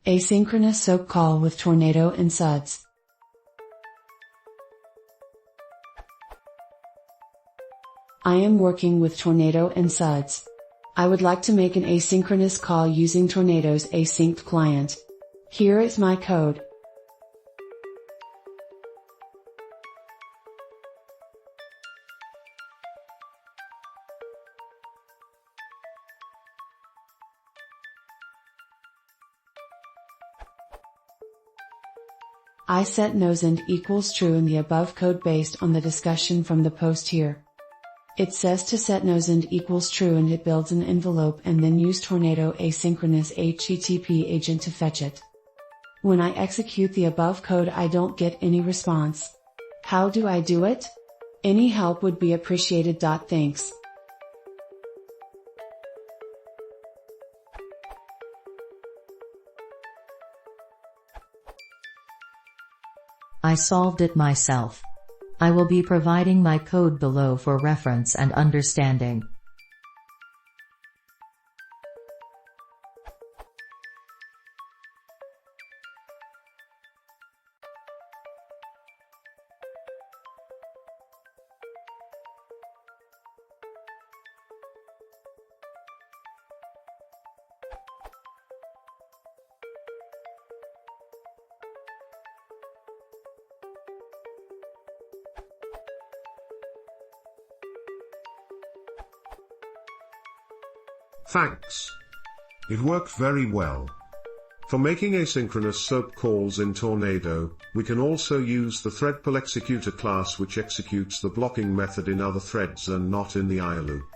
Asynchronous SOAP call with Tornado and SUDS. I am working with Tornado and SUDS. I would like to make an asynchronous call using Tornado's async client. Here is my code. I set nosend equals true in the above code based on the discussion from the post here. It says to set nosend equals true and it builds an envelope and then use Tornado asynchronous HTTP agent to fetch it. When I execute the above code I don't get any response. How do I do it? Any help would be appreciated. Thanks. I solved it myself. I will be providing my code below for reference and understanding. Thanks. It worked very well. For making asynchronous SOAP calls in Tornado, we can also use the threadPullExecutor class which executes the blocking method in other threads and not in the IO loop.